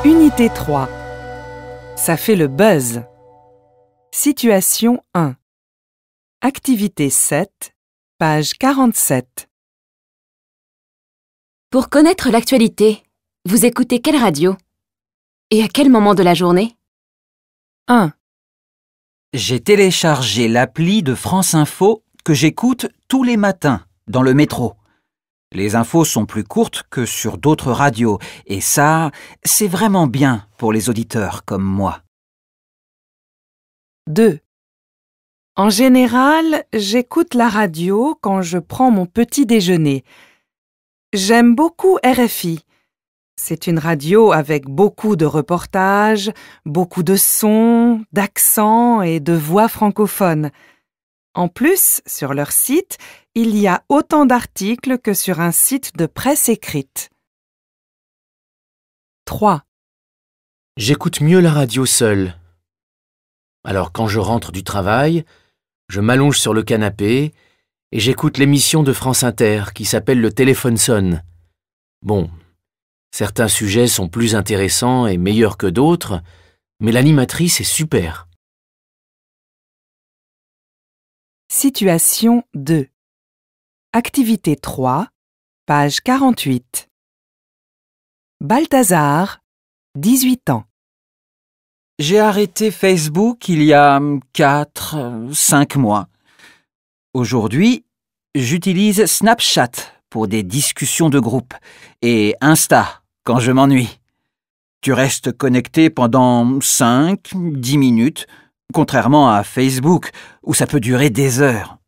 Unité 3. Ça fait le buzz. Situation 1. Activité 7, page 47. Pour connaître l'actualité, vous écoutez quelle radio? Et à quel moment de la journée? 1. J'ai téléchargé l'appli de France Info que j'écoute tous les matins dans le métro. Les infos sont plus courtes que sur d'autres radios et ça, c'est vraiment bien pour les auditeurs comme moi. 2. En général, j'écoute la radio quand je prends mon petit déjeuner. J'aime beaucoup RFI. C'est une radio avec beaucoup de reportages, beaucoup de sons, d'accents et de voix francophones. En plus, sur leur site, il y a autant d'articles que sur un site de presse écrite. 3. J'écoute mieux la radio seule. Alors quand je rentre du travail, je m'allonge sur le canapé et j'écoute l'émission de France Inter qui s'appelle Le téléphone sonne. Bon, certains sujets sont plus intéressants et meilleurs que d'autres, mais l'animatrice est super. Situation 2. Activité 3, page 48. Balthazar, 18 ans. J'ai arrêté Facebook il y a 4-5 mois. Aujourd'hui, j'utilise Snapchat pour des discussions de groupe et Insta quand je m'ennuie. Tu restes connecté pendant 5-10 minutes, contrairement à Facebook où ça peut durer des heures.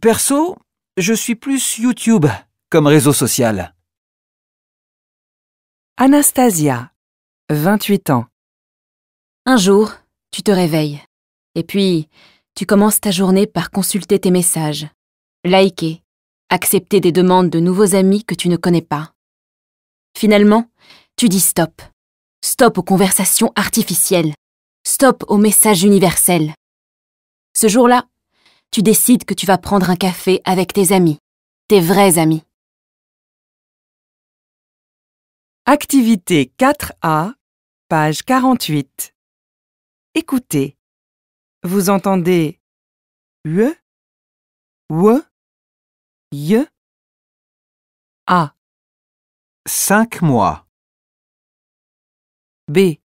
Perso, je suis plus YouTube comme réseau social. Anastasia, 28 ans. Un jour, tu te réveilles. Et puis, tu commences ta journée par consulter tes messages, liker, accepter des demandes de nouveaux amis que tu ne connais pas. Finalement, tu dis stop. Stop aux conversations artificielles. Stop aux messages universels. Ce jour-là, tu décides que tu vas prendre un café avec tes amis, tes vrais amis. Activité 4A, page 48. Écoutez. Vous entendez UE, WE, YE, A, 5 mois. B.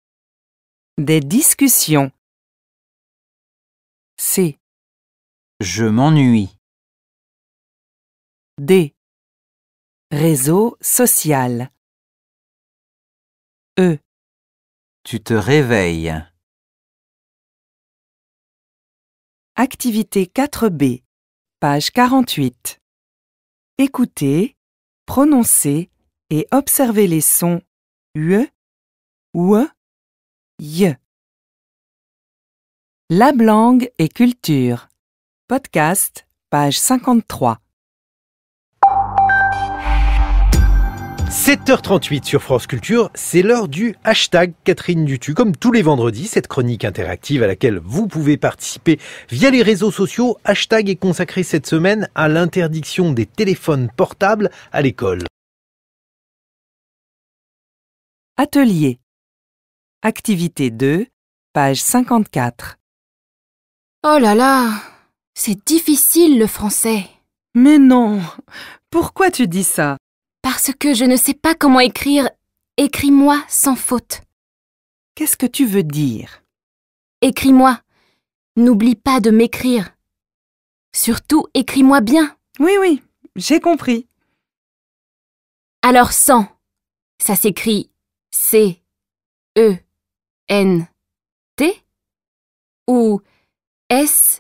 Des discussions. C, Je m'ennuie. D. Réseau social. E. Tu te réveilles. Activité 4B, page 48. Écoutez, prononcez et observez les sons UE, WE, YE. Lab langue et culture. Podcast, page 53. 7h38 sur France Culture, c'est l'heure du hashtag Catherine Dutu. Comme tous les vendredis, cette chronique interactive à laquelle vous pouvez participer via les réseaux sociaux. Hashtag est consacré cette semaine à l'interdiction des téléphones portables à l'école. Atelier. Activité 2, page 54. Oh là là, c'est difficile le français. Mais non, pourquoi tu dis ça? Parce que je ne sais pas comment écrire « Écris-moi sans faute ». Qu'est-ce que tu veux dire? Écris-moi. N'oublie pas de m'écrire. Surtout, écris-moi bien. Oui, j'ai compris. Alors sans, ça s'écrit C-E-N-T ou S-A-N-S?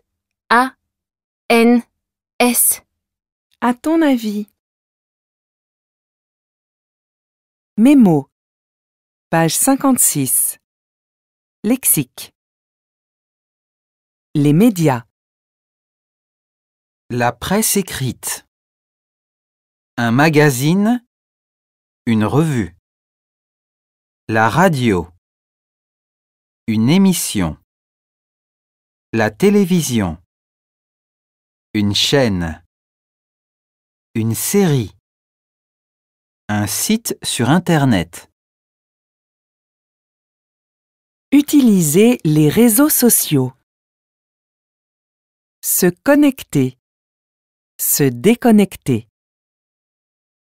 À ton avis? Mémo. Page 56. Lexique. Les médias. La presse écrite. Un magazine. Une revue. La radio. Une émission. La télévision. Une chaîne. Une série. Un site sur Internet. Utiliser les réseaux sociaux. Se connecter. Se déconnecter.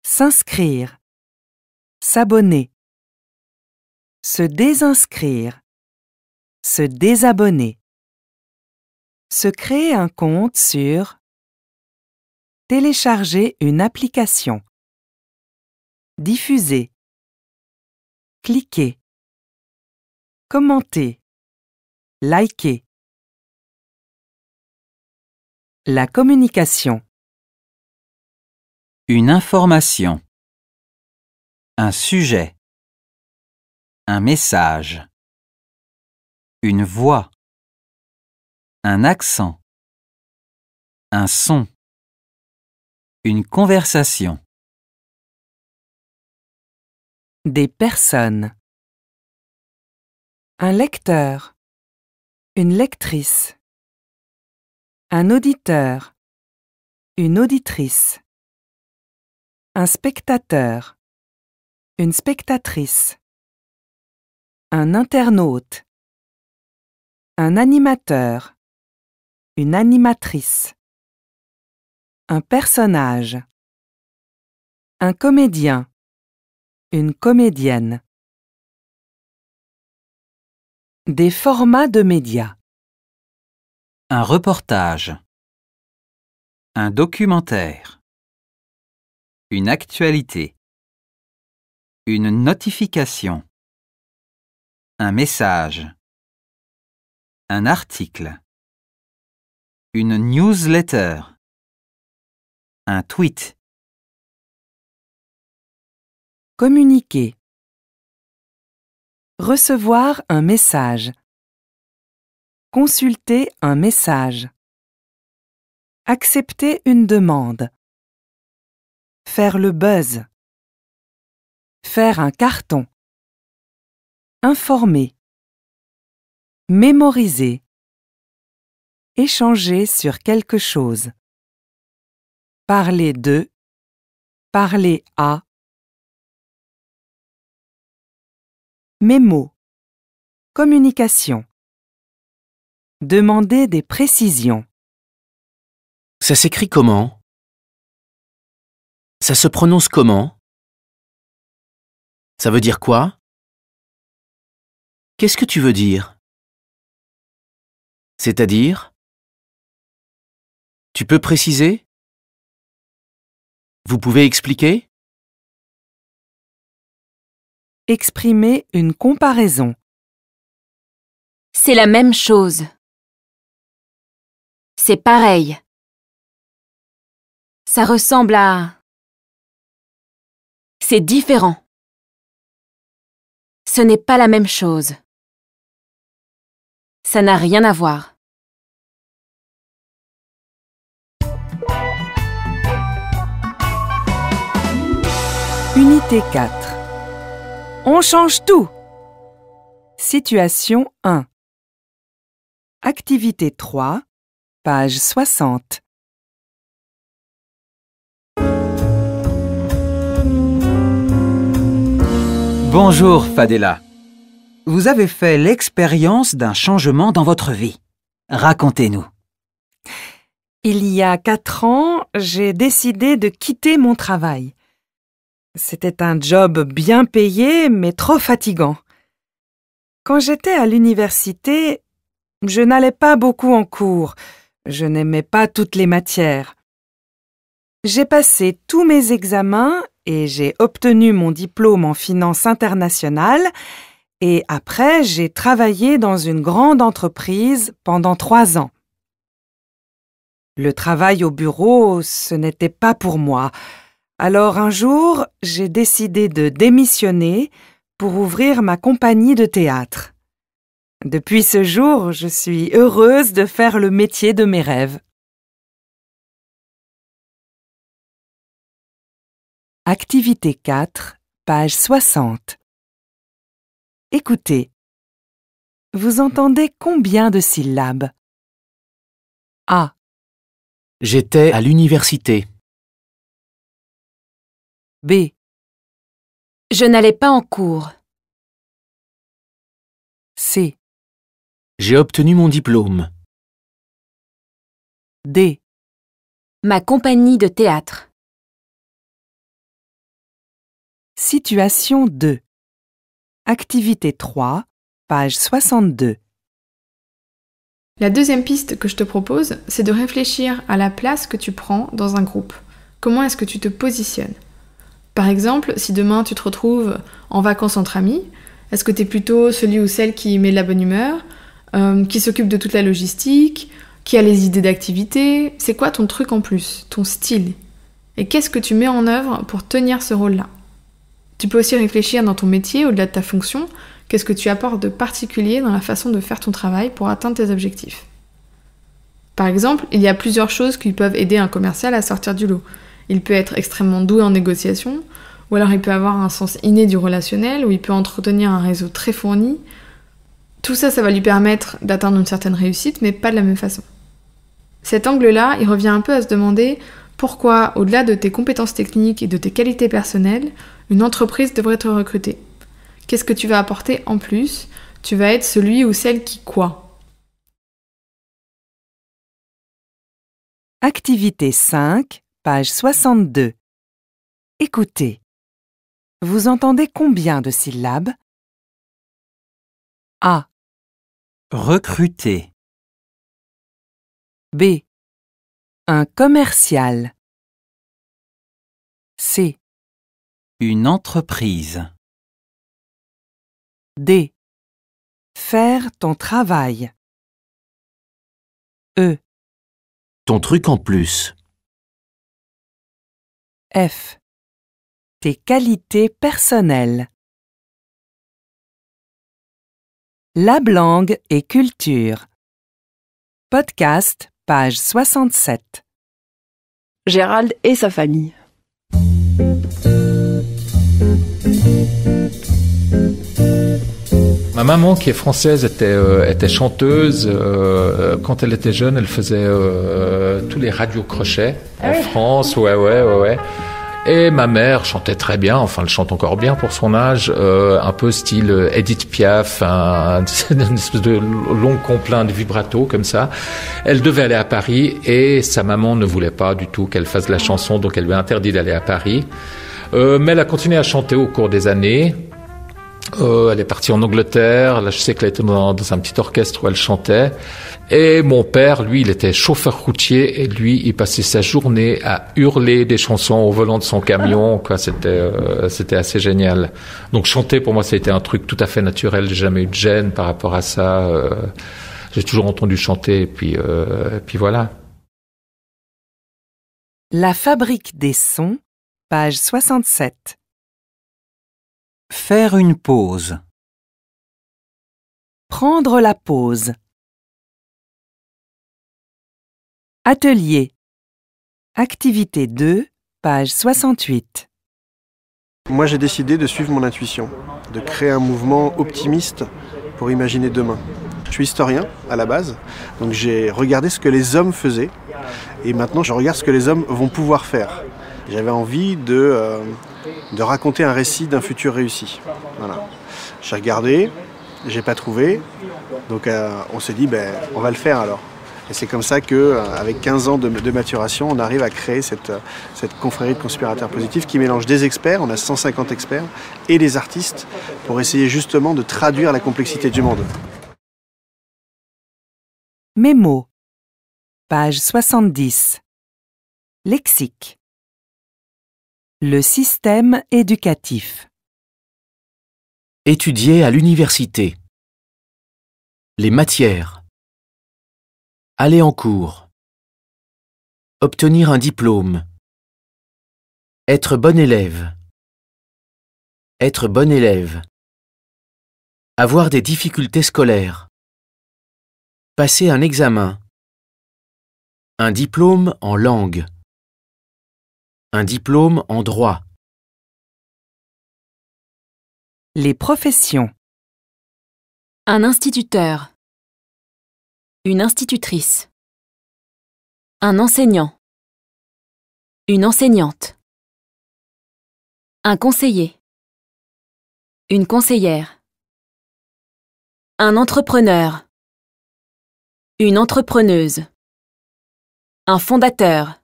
S'inscrire. S'abonner. Se désinscrire. Se désabonner. Se créer un compte sur. Télécharger une application. Diffuser. Cliquer. Commenter. Liker. La communication. Une information. Un sujet. Un message. Une voix. Un accent. Un son. Une conversation. Des personnes. Un lecteur. Une lectrice. Un auditeur. Une auditrice. Un spectateur. Une spectatrice. Un internaute. Un animateur. Une animatrice. Un personnage. Un comédien. Une comédienne. Des formats de médias. Un reportage. Un documentaire. Une actualité. Une notification. Un message. Un article. Une newsletter. Un tweet. Communiquer. Recevoir un message. Consulter un message. Accepter une demande. Faire le buzz. Faire un carton. Informer. Mémoriser. Échanger sur quelque chose. Parler de. Parler à. Mémo. Communication. Demander des précisions. Ça s'écrit comment? Ça se prononce comment? Ça veut dire quoi? Qu'est-ce que tu veux dire? C'est-à-dire? Tu peux préciser? Vous pouvez expliquer? Exprimer une comparaison. C'est la même chose. C'est pareil. Ça ressemble à... C'est différent. Ce n'est pas la même chose. Ça n'a rien à voir. Unité 4. On change tout. Situation 1. Activité 3, page 60. Bonjour Fadela. Vous avez fait l'expérience d'un changement dans votre vie. Racontez-nous. Il y a 4 ans, j'ai décidé de quitter mon travail. C'était un job bien payé, mais trop fatigant. Quand j'étais à l'université, je n'allais pas beaucoup en cours. Je n'aimais pas toutes les matières. J'ai passé tous mes examens et j'ai obtenu mon diplôme en finance internationale et après, j'ai travaillé dans une grande entreprise pendant 3 ans. Le travail au bureau, ce n'était pas pour moi. Alors un jour, j'ai décidé de démissionner pour ouvrir ma compagnie de théâtre. Depuis ce jour, je suis heureuse de faire le métier de mes rêves. Activité 4, page 60. Écoutez. Vous entendez combien de syllabes? A. J'étais à l'université. B. Je n'allais pas en cours. C. J'ai obtenu mon diplôme. D. Ma compagnie de théâtre. Situation 2. Activité 3, page 62. La deuxième piste que je te propose, c'est de réfléchir à la place que tu prends dans un groupe. Comment est-ce que tu te positionnes? Par exemple, si demain tu te retrouves en vacances entre amis, est-ce que tu es plutôt celui ou celle qui met de la bonne humeur, qui s'occupe de toute la logistique, qui a les idées d'activité? C'est quoi ton truc en plus, ton style? Et qu'est-ce que tu mets en œuvre pour tenir ce rôle-là? Tu peux aussi réfléchir dans ton métier, au-delà de ta fonction, qu'est-ce que tu apportes de particulier dans la façon de faire ton travail pour atteindre tes objectifs. Par exemple, il y a plusieurs choses qui peuvent aider un commercial à sortir du lot. Il peut être extrêmement doué en négociation, ou alors il peut avoir un sens inné du relationnel, ou il peut entretenir un réseau très fourni. Tout ça, ça va lui permettre d'atteindre une certaine réussite, mais pas de la même façon. Cet angle-là, il revient un peu à se demander pourquoi, au-delà de tes compétences techniques et de tes qualités personnelles, une entreprise devrait te recruter. Qu'est-ce que tu vas apporter en plus? Tu vas être celui ou celle qui quoi? Activité 5, page 62. Écoutez. Vous entendez combien de syllabes? A. Recruter. B. Un commercial. C. Une entreprise. D. Faire ton travail. E. Ton truc en plus. F. Tes qualités personnelles. Lab langue et culture. Podcast, page 67. Gérald et sa famille. Ma maman, qui est française, était chanteuse. Quand elle était jeune, elle faisait tous les radios-crochets en France. Ouais. Et ma mère chantait très bien, enfin elle chante encore bien pour son âge, un peu style Edith Piaf, une espèce de long complaint de vibrato comme ça. Elle devait aller à Paris et sa maman ne voulait pas du tout qu'elle fasse la chanson, donc elle lui a interdit d'aller à Paris. Mais elle a continué à chanter au cours des années. Elle est partie en Angleterre. Là, je sais qu'elle était dans un petit orchestre où elle chantait. Et mon père, lui, il était chauffeur routier et lui, il passait sa journée à hurler des chansons au volant de son camion. Quoi, c'était assez génial. Donc chanter, pour moi, ça a été un truc tout à fait naturel. J'ai jamais eu de gêne par rapport à ça. J'ai toujours entendu chanter et puis voilà. La fabrique des sons, page 67. Faire une pause. Prendre la pause. Atelier. Activité 2, page 68. Moi, j'ai décidé de suivre mon intuition, de créer un mouvement optimiste pour imaginer demain. Je suis historien à la base, donc j'ai regardé ce que les hommes faisaient et maintenant je regarde ce que les hommes vont pouvoir faire. J'avais envie de raconter un récit d'un futur réussi. Voilà. J'ai regardé, j'ai pas trouvé, donc on s'est dit on va le faire alors. Et c'est comme ça qu'avec 15 ans de maturation, on arrive à créer cette confrérie de conspirateurs positifs qui mélange des experts, on a 150 experts, et des artistes pour essayer justement de traduire la complexité du monde. Mémo. Page 70. Lexique. Le système éducatif. Étudier à l'université. Les matières. Aller en cours. Obtenir un diplôme. Être bon élève. Être bon élève. Avoir des difficultés scolaires. Passer un examen. Un diplôme en langue. Un diplôme en droit. Les professions. Un instituteur. Une institutrice. Un enseignant. Une enseignante. Un conseiller. Une conseillère. Un entrepreneur. Une entrepreneuse. Un fondateur.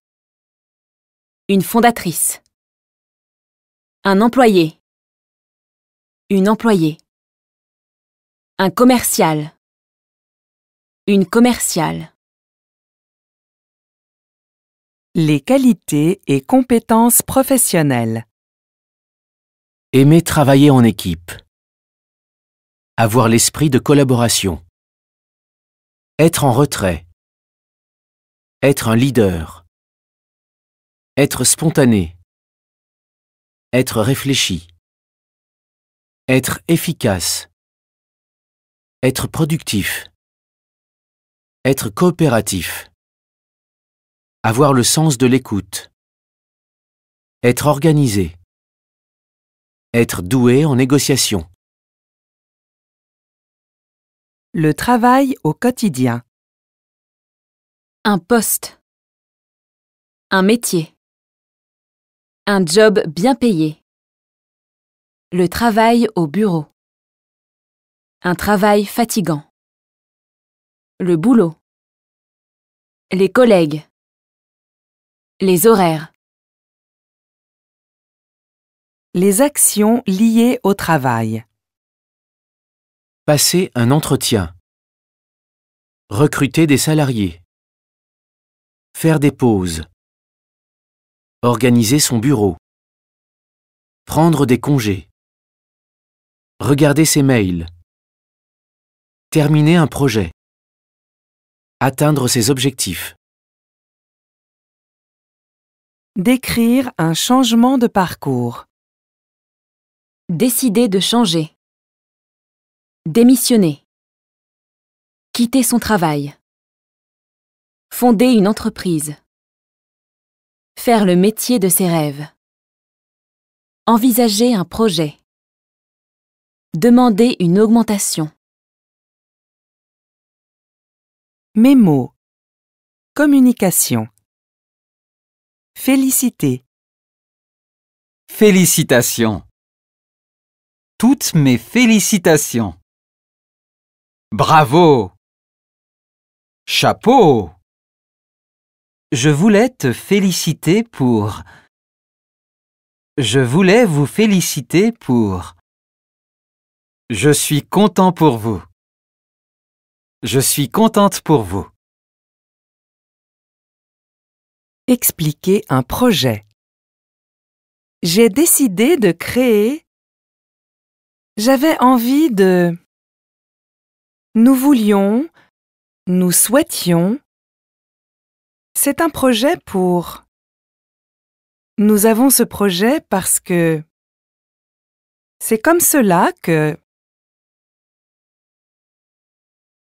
Une fondatrice. Un employé. Une employée. Un commercial. Une commerciale. Les qualités et compétences professionnelles. Aimer travailler en équipe. Avoir l'esprit de collaboration. Être en retrait. Être un leader. Être spontané. Être réfléchi. Être efficace. Être productif. Être coopératif. Avoir le sens de l'écoute. Être organisé. Être doué en négociation. Le travail au quotidien. Un poste. Un métier. Un job bien payé. Le travail au bureau. Un travail fatigant. Le boulot. Les collègues. Les horaires. Les actions liées au travail. Passer un entretien. Recruter des salariés. Faire des pauses. Organiser son bureau. Prendre des congés. Regarder ses mails. Terminer un projet. Atteindre ses objectifs. Décrire un changement de parcours. Décider de changer. Démissionner. Quitter son travail. Fonder une entreprise. Faire le métier de ses rêves. Envisager un projet. Demander une augmentation. Mémo. Communication. Féliciter. Félicitations. Toutes mes félicitations. Bravo. Chapeau. Je voulais te féliciter pour... Je voulais vous féliciter pour... Je suis content pour vous. Je suis contente pour vous. Expliquer un projet. J'ai décidé de créer... J'avais envie de... Nous voulions... Nous souhaitions... C'est un projet pour... Nous avons ce projet parce que... C'est comme cela que...